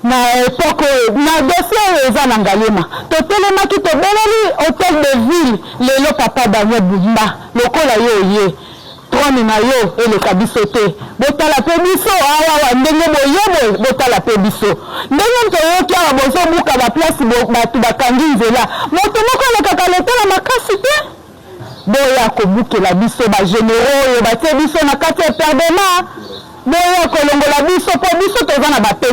na époque na dossier eza na Ngalema totelemaki tobeleli hôtel de ville lelo papa Daniel Bumba lokola ye trône na yo eleka biso te botala pe biso awa ndenge boyebo botala pe biso ndenge toyoki awa bozobuka baplace bato bakangi nzela moto moko alekaka letala makasi te boya kobukela biso bagénéraux oyo batie biso na kati ya perdement boya kolongola biso po biso toza na baptt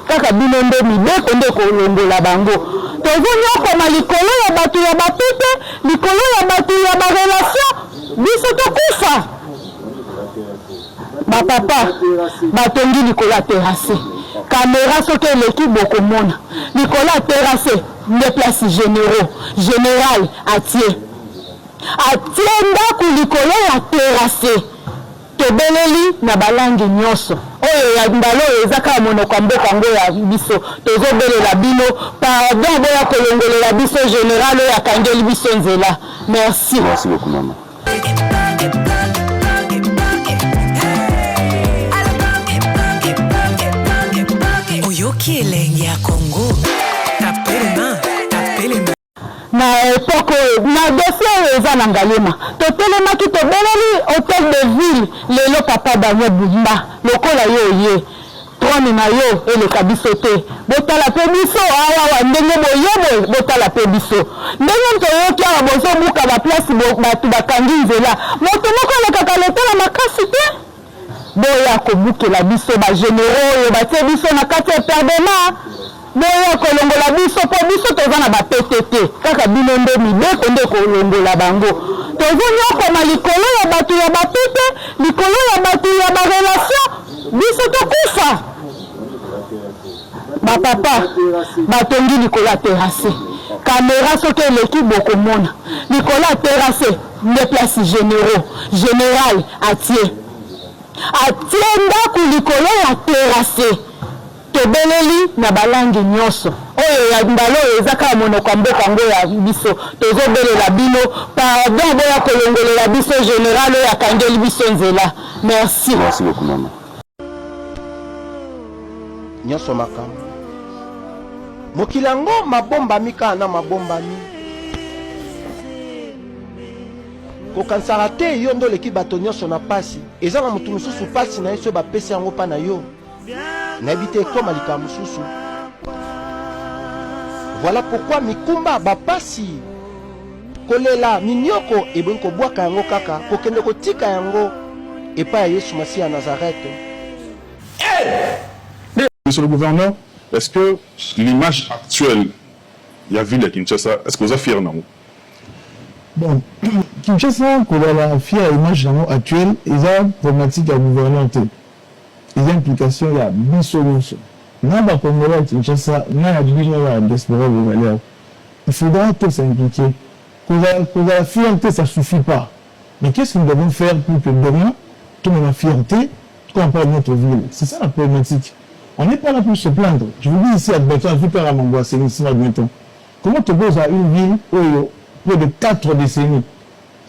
kaka bino nde mibeko nde kolongola bango tozonyokoma likolo ya bato ya bapete likolo ya bato ya barelation biso tokufa bapapa batongi likolo ya terrasse caméra soki eleki bokomona likolo ya terrasse nde place général atie ndako likolo ya terrasse tobeleli na balangi nyonso oyo ya mbala oyo eza kaka monoko ya mboka yango ya biso tozobelela bino pardon boya kolongolela biso général oyo akangeli biso nzela merci beaucoup mama oyoki elengi ya Congo na époque na dossier oyo eza na Ngalema totelemaki tobeleli hôtel de ville lelo papa Daniel Bumba lokola ye trône na yo eleka biso te botala pe biso awa ndenge boyebo botala pe biso ndenge toyoki awa bozobuka baplace bato bakangi nzela moto moko alekaka letala makasi te boya kobukela biso bagénéraux oyo batie biso na kati ya perdement boya kolongola biso po biso toza na baptt kaka bino nde mibeko nde kolongola bango tozonyokoma likolo ya bato ya bapete likolo ya bato ya barelation biso tokufa bapapa batongi likolo ya terrasse caméra soki eleki bokomona likolo ya terrasse nde place général atie ndako likolo ya terrasse tobeleli na balangi nyonso oyo ya mbala oyo eza kaka monoko ya mboka yango ya biso tozobelela bino pardon boya kolongolela biso général oyo akangeli biso nzela merci beaucoup mama nyonso makambo mokili yango mabombami kaka na mabombami kokanisaka te yo nde oleki bato nyonso na pasi eza na motu mosusu pasi na ye so bapesi yango mpa na yo nayebi te ekoma likambo mosusu. Voilà pourquoi mikumba bapasi kolela minyoko ebongi kobwaka yango kaka kokende kotika yango epa ya Yesu Masiya ya Nazareth. Monsieur le gouverneur, est-ce que l'image actuelle il y a ville à Kinshasa, est-ce que vous êtes fier non? Bon, Kinshasa, quand on a fier l'image actuelle, il y a une problématique à gouvernement. Il y a une implication, il y a une solution. N'a pas comme à Kinshasa, n'a pas de d'espérer de valeur. Il faudra tout s'impliquer. Quand la fierté, ça ne suffit pas. Mais qu'est-ce que nous devons faire pour que demain, tout le monde a fierté, tout on parle de notre ville? C'est ça la problématique. On n'est pas là pour se plaindre. Je vous dis ici à Béton, je vais à Mangoua, c'est ici à Béton. Comment tu poses à une ville où près de 4 décennies,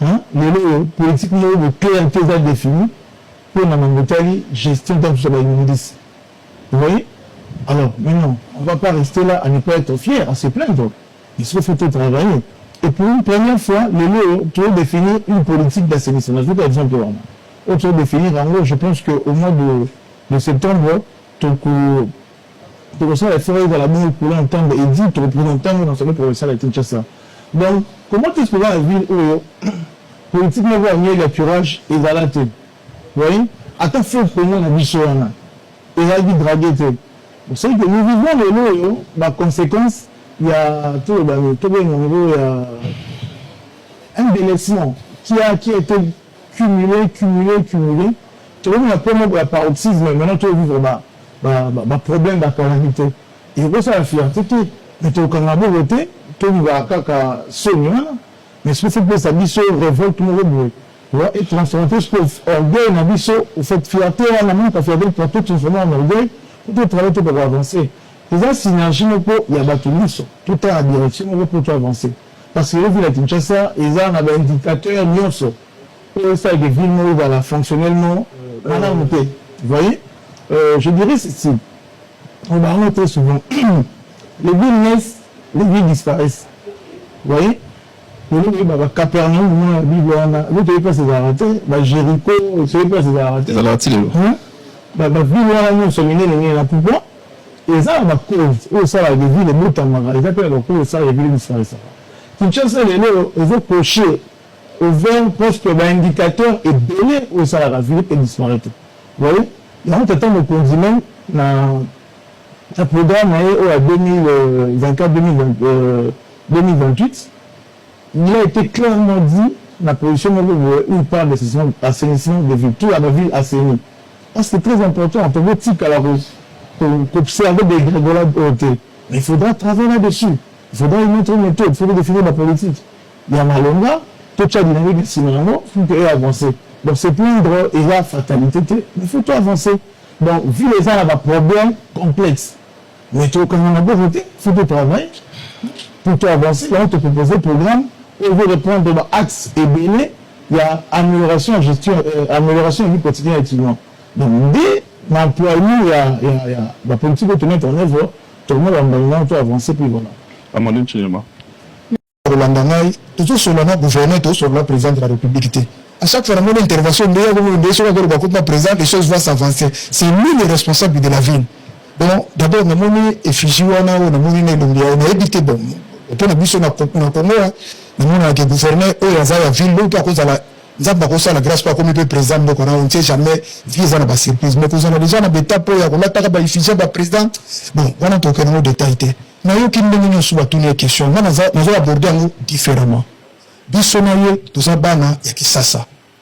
hein, les politiques de clientèle sont définies pour la Mangotali, gestion d'un sur la ministre. Vous voyez? Alors, maintenant, on ne va pas rester là à ne pas être fier, à se plaindre. Il faut travailler. Et pour une première fois, les lots, tu veux définir une politique d'assainissement. Je vous donne un exemple. Tu veux définir, en gros, je pense qu'au mois de septembre, tu reçois la forêt de la mort pour l'entendre et dit, tu représentes dans ce provincial à Kinshasa. Donc, comment est-ce que la ville où politiquement, il y a l'apurage et la latte? Vous voyez? Attends, il faut que nous, la bichouana. Et la vie draguée. Vous savez que nous vivons les lots, la conséquence, il y a tout il y a un délaissement qui a été cumulé. Tu vois, il y a pas de paroxysme, maintenant tu vas vivre problème de calamité. Et pour ça, la fierté, mais tu as voté, tu vas à soigner, mais ce que c'est que ça dit sur révolte, tout le monde et transformer ce que orgueil, n'a dit au fait fierté, on a même pas fierté pour tout transformer en orgueil, pour travailler pour avancer. Et ça, synergie, il y a tout est à la direction pour tout avancer. Parce que là, vu la Kinshasa, ils ont un indicateur, pour ça, les villes, fonctionnellement, vous voyez? Je dirais ceci. on va remettre très souvent. Les villes naissent, les villes disparaissent. Vous voyez? Capernaum, la Bible, vous ne savez pas ces arrêtés, Jéricho, vous ne savez pas ces arrêtés. Ça l'a tiré. La ville, on se menait la pouvoir. Et ça, la cause, où ça, la ville, les mots tamara, ils appellent la cause, ça, les villes disparaissent. Kinshasa, ils ont coché au vert, poste, l'indicateur est belé, où ça, la ville est disparaît. Vous voyez? Il y a un temps de condiment, un programme, au 2024-2028, il a été clairement dit, la position où il parle d'assainissement de ville, tout la ville assainie. C'est très important, en tant que type à la rose, pour observer des grégolades de hauteur. Mais il faudra travailler là-dessus. Il faudra y mettre une méthode, il faudra définir la politique. Il y a Malonga, tout ça dynamique, sinon, il faut avancer. Donc c'est plaindre, il y a fatalité, mais il faut tout avancer. Donc, vu les gens, il y a un problème complexe. Mais quand on a beau voter, il faut tout travailler. Pour tout avancer, on te propose un programme, on veut répondre à l'axe et béné, il y a amélioration en gestion, amélioration de vie quotidienne étudiante. Donc, dès l'emploi, il y a la politique de mettre en œuvre, tout le monde va tout avancer, puis voilà. Amandine Chinyama. Toujours sur le gouverneur, toujours sur le président de la République. À chaque fois, dans l'intervention, les choses vont s'avancer. C'est lui le responsable de la ville. Donc, d'abord, nous avons effigie, on a évité bon. Pour la mission, on a le gouverneur, il y a la ville, à cause de la. Nous avons la grâce pour comme le président, donc on ne sait jamais vivre dans la surprise. Mais nous avons déjà une étape pour la effigie du président. Bon, on a tout un détail. Nous avons une sur toutes les questions. Nous avons abordé différemment. Bissonaye, tout ça, bana, il y a qui ça.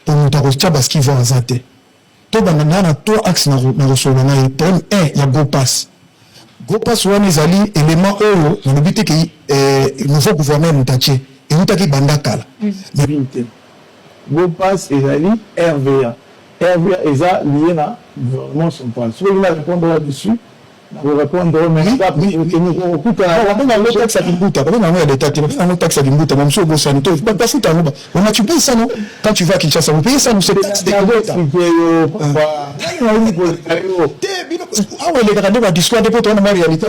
Pour nous avons parce qu'ils vont en zate. Tout le monde a trois axes dans le solana. Problème 1, il y a GoPass. GoPass, on a des éléments euro, dans le but que le nouveau gouvernement nous tâche. Et nous tâche bandakala. GoPass et RVA. RVA est lié à gouvernement central. Si vous voulez répondre là-dessus, vous répondre mais tu payes ça non quand tu vas à Kinshasa vous payez ça nous c'est taxe de ah ouais les gars va discuter de votre réalité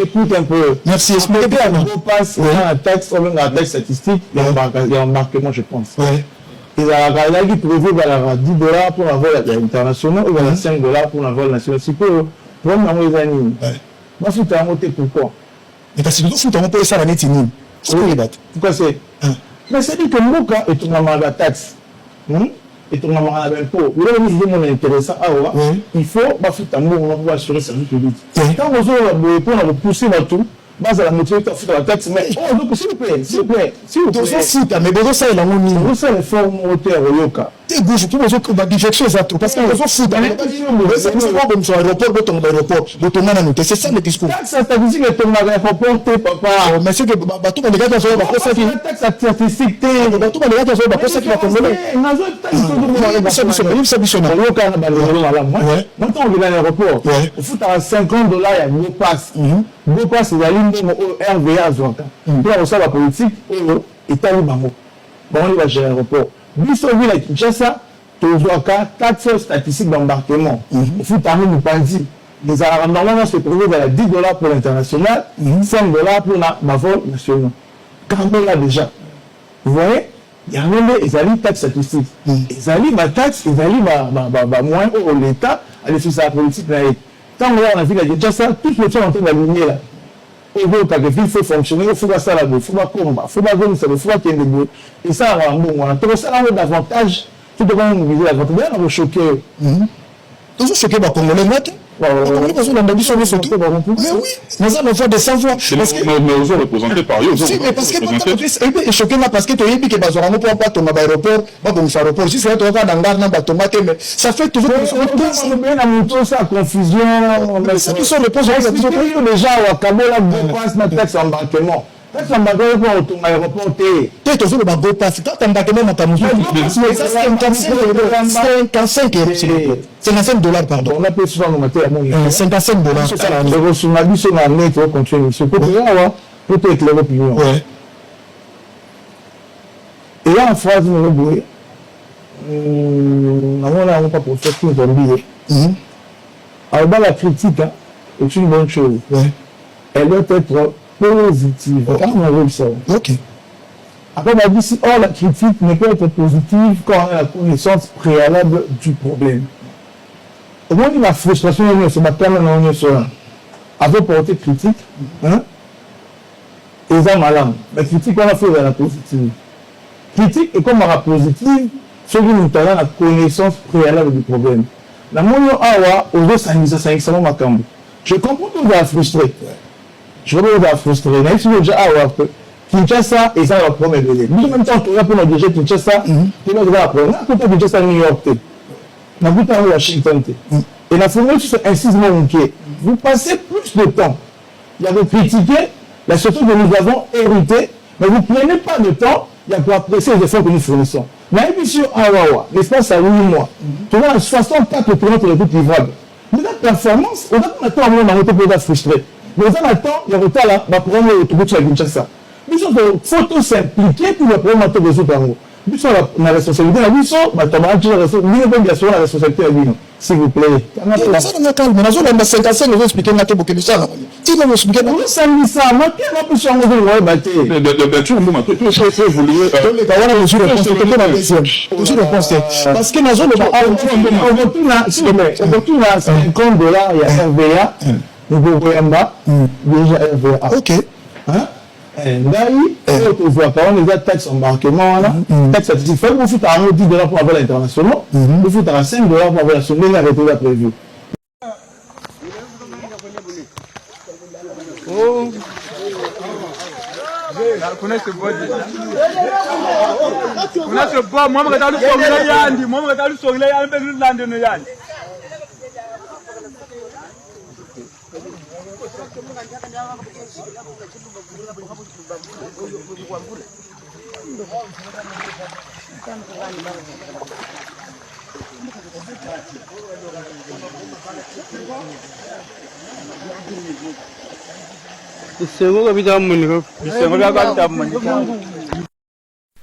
écoute un peu merci expliquez bien on passe la taxe statistique il y a embarquement je pense ils ont prévu $10 pour avoir l'international ou $5 pour avoir le national. C'est que problème dans les années. Moi, je suis à monter pourquoi? Mais parce que nous foutons pas ça la net inine. Pourquoi c'est? Mais c'est dit que nous, quand on a la taxe, et on a l'impôt, il est intéressant. Il faut assurer le service public. Quand on a repoussé tout, base à la motivation de la taxe, mais s'il vous plaît, mais bon, ça est la monnaie. Vous savez, les formes hauteur au Yoka. T'es gauche, tout le monde a quelque chose à tout. Parce qu'on s'en fout. C'est comme sur l'aéroport, c'est ça le discours. Taxe statistique est ton aéroport, papa. Mais c'est que tout le monde a sur la taxe statistique, tout le monde a sur la taxe qui va tomber. Maintenant, on vient à l'aéroport. Il faut à $50, il y a une passe. Go pass la ligne de RVA Zouaka. Pour la la politique, Italie Bango. Bon, on va gérer l'aéroport. Bissoville à Kinshasa, Tozouaka, taxe statistique d'embarquement. Il faut terminer le pandi. Les Arabes, normalement, se prévu à $10 pour l'international, $5 pour la vol nationale. Quand on l'a déjà. Vous voyez, il y a un taxe statistique. Ils allaient ma taxe, ils allaient ma moins au l'État, à l'effet de la politique. Quand on a vu la Kinshasa, toutes les choses en train d'aligner là. Il faut fonctionner, il faut faire ça là-bas, il faut faire combat, il faut faire ça, il faut faire qu'il y ait des bouts. Et ça, on a un bon moment. Donc ça a davantage, tout devant nous viser l'avantage. D'ailleurs, on va choquer. Toujours choqué par Congolais, mais oui, nous allons faire des savoirs. Mais aussi représentés par eux. Si, mais parce que choqué parce que tu as dit que Bazorano pour pas ton aéroport, pas comme aéroport. Si c'est toi dans garde dans tomate, mais ça fait toujours ça confusion. Ça qui sont les poses les gens à Kabola passe notre taxe embarquement. Taxe embarquement pour ton aéroport t'es toujours le bateau passe. Quand embarquement dans ta maison, $55 pardon. On appelle ça $55. Les ressources sont en net pour continuer. C'est pour peut-être l'opinion. Et là en phrase nous rebouer. On n'a pas pour faire tout le billet. Alors, la critique, est une bonne chose. Ouais. Elle doit être positive. On arrive ça. Ok. Après, on a dit si la critique ne peut être positive quand on a la connaissance préalable du problème. Au moins, la frustration, c'est ma peine, on est sur avec portée critique, hein, et ça, malade. Mais critique, on a fait la positive. Critique est comme la positive, ceux qui nous ont la connaissance préalable du problème. La moyen awa, aux autres, ça extrêmement macambo. Je comprends que vous êtes frustré. Je comprends que vous êtes frustré. Mais si vous êtes awa, Kinshasa, et ça va prendre le délai. Nous, en même temps, on va prendre le délai Kinshasa, et là, on va prendre. On a côté Kinshasa, New York, on a côté Washington. Et la formule, c'est incisement inquiet. Vous passez plus de temps. Il y a de critiquer la structure que nous avons héritée, mais vous ne prenez pas de temps. Il y a pour apprécier les efforts que nous fournissons. Mais émission Awawa, l'espace à 8 mois, tu vois, 64 km de route livrable. Mais la performance, on a attend un moment dans pour être frustré. Mais on attend, il y a retard là, pour prendre l'autobus sur la Kinshasa. Mais il faut s'impliquer pour le problème de résoudre en haut. Nous sommes la responsabilité, nous sommes la responsabilité à lui, s'il vous plaît. Parce que nous avons OK. Ngai, tu vois, quand on a taxe embarquement, taxe certifiée, vous foutez à $10 pour avoir l'international, vous foutez à $5 pour avoir la semaine arrêtée la prévue.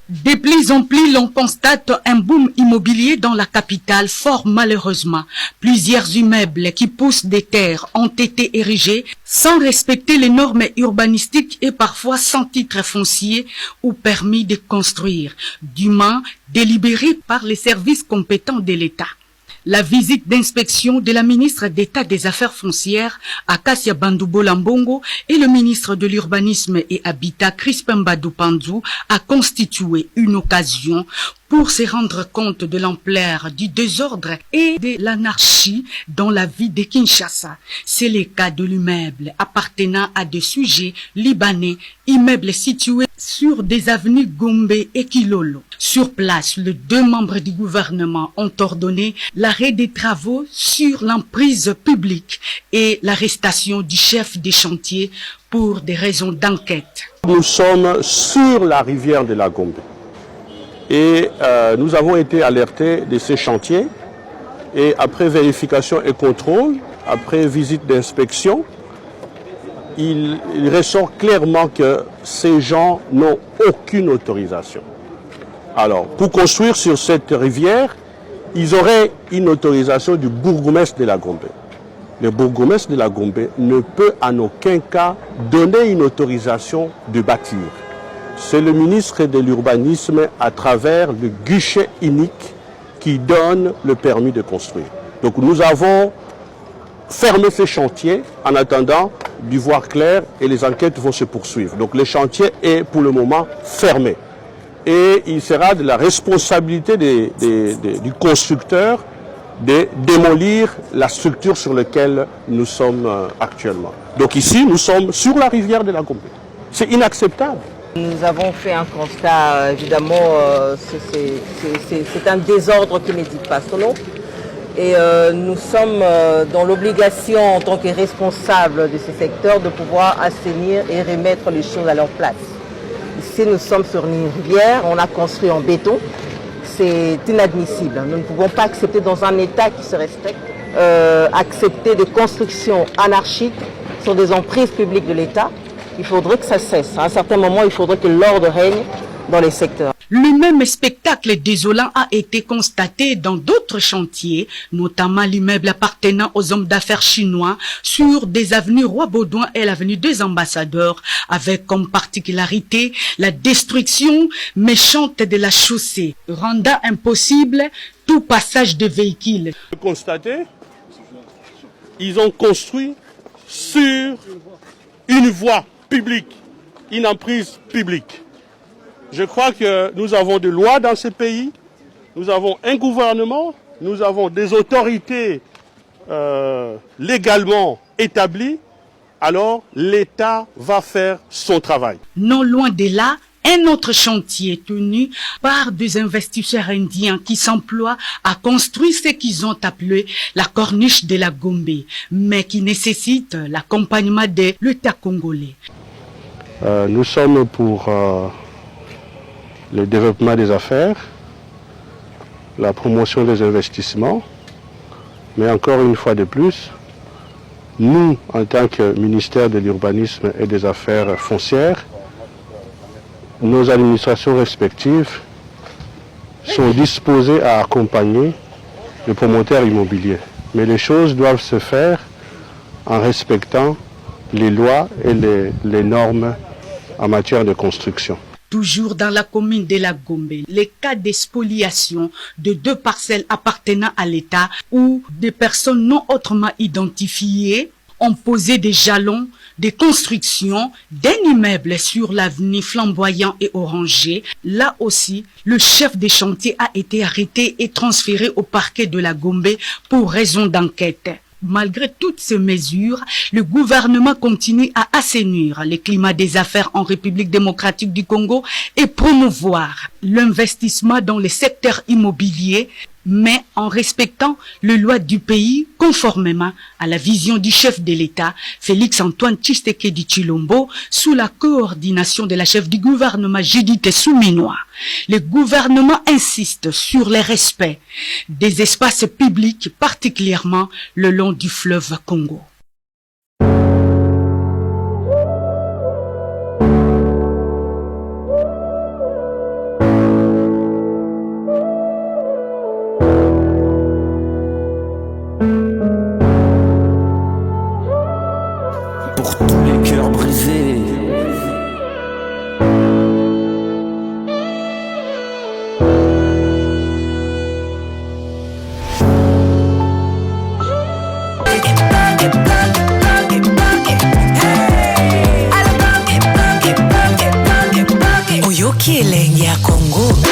De plus en plus, l'on constate un boom immobilier dans la capitale, fort malheureusement. Plusieurs immeubles qui poussent des terres ont été érigés sans respecter les normes urbanistiques et parfois sans titre foncier ou permis de construire, dûment délibérés par les services compétents de l'État. La visite d'inspection de la ministre d'État des Affaires foncières, Akasia Bandoubo Lambongo, et le ministre de l'Urbanisme et Habitat, Crispin Mbadou Pandou, a constitué une occasion pour se rendre compte de l'ampleur du désordre et de l'anarchie dans la vie de Kinshasa. C'est le cas de l'immeuble appartenant à des sujets libanais, immeuble situé sur des avenues Gombe et Kilolo. Sur place, les deux membres du gouvernement ont ordonné l'arrêt des travaux sur l'emprise publique et l'arrestation du chef des chantiers pour des raisons d'enquête. Nous sommes sur la rivière de la Gombe. Et nous avons été alertés de ces chantiers et après vérification et contrôle, après visite d'inspection, il ressort clairement que ces gens n'ont aucune autorisation. Alors, pour construire sur cette rivière, ils auraient une autorisation du bourgmestre de la Gombe. Le bourgmestre de la Gombe ne peut en aucun cas donner une autorisation de bâtir. C'est le ministre de l'Urbanisme à travers le guichet unique qui donne le permis de construire. Donc nous avons fermé ces chantiers en attendant d'y voir clair et les enquêtes vont se poursuivre. Donc le chantier est pour le moment fermé. Et il sera de la responsabilité du constructeur de démolir la structure sur laquelle nous sommes actuellement. Donc ici, nous sommes sur la rivière de la Gombe. C'est inacceptable. Nous avons fait un constat, évidemment, c'est un désordre qui ne dit pas son nom. Et nous sommes dans l'obligation, en tant que responsables de ce secteur, de pouvoir assainir et remettre les choses à leur place. Ici, nous sommes sur une rivière, on a construit en béton. C'est inadmissible. Nous ne pouvons pas accepter dans un État qui se respecte, accepter des constructions anarchiques sur des emprises publiques de l'État. Il faudrait que ça cesse. À un certain moment, il faudrait que l'ordre règne dans les secteurs. Le même spectacle désolant a été constaté dans d'autres chantiers, notamment l'immeuble appartenant aux hommes d'affaires chinois sur des avenues Roi-Baudouin et l'avenue des Ambassadeurs, avec comme particularité la destruction méchante de la chaussée, rendant impossible tout passage de véhicules. Constaté, ils ont construit sur une voie publique, une emprise publique. Je crois que nous avons des lois dans ce pays, nous avons un gouvernement, nous avons des autorités légalement établies, alors l'État va faire son travail. Non loin de là, un autre chantier tenu par des investisseurs indiens qui s'emploient à construire ce qu'ils ont appelé la corniche de la Gombe, mais qui nécessite l'accompagnement de l'État congolais. Nous sommes pour le développement des affaires, la promotion des investissements, mais encore une fois de plus, nous, en tant que ministère de l'Urbanisme et des Affaires foncières, nos administrations respectives sont disposées à accompagner les promoteurs immobiliers. Mais les choses doivent se faire en respectant les lois et les normes en matière de construction. Toujours dans la commune de la Gombe, les cas d'expoliation de 2 parcelles appartenant à l'État où des personnes non autrement identifiées ont posé des jalons de construction d'un immeuble sur l'avenue Flamboyant et Oranger. Là aussi, le chef des chantiers a été arrêté et transféré au parquet de la Gombe pour raison d'enquête. Malgré toutes ces mesures, le gouvernement continue à assainir le climat des affaires en République démocratique du Congo et promouvoir l'investissement dans le secteur immobilier, mais en respectant les lois du pays conformément à la vision du chef de l'État, Félix-Antoine Tshisekedi Tshilombo, sous la coordination de la chef du gouvernement Judith Souminois. Le gouvernement insiste sur le respect des espaces publics, particulièrement le long du fleuve Congo. Pour tous les cœurs brisés, Oyoki elenge ya Congo.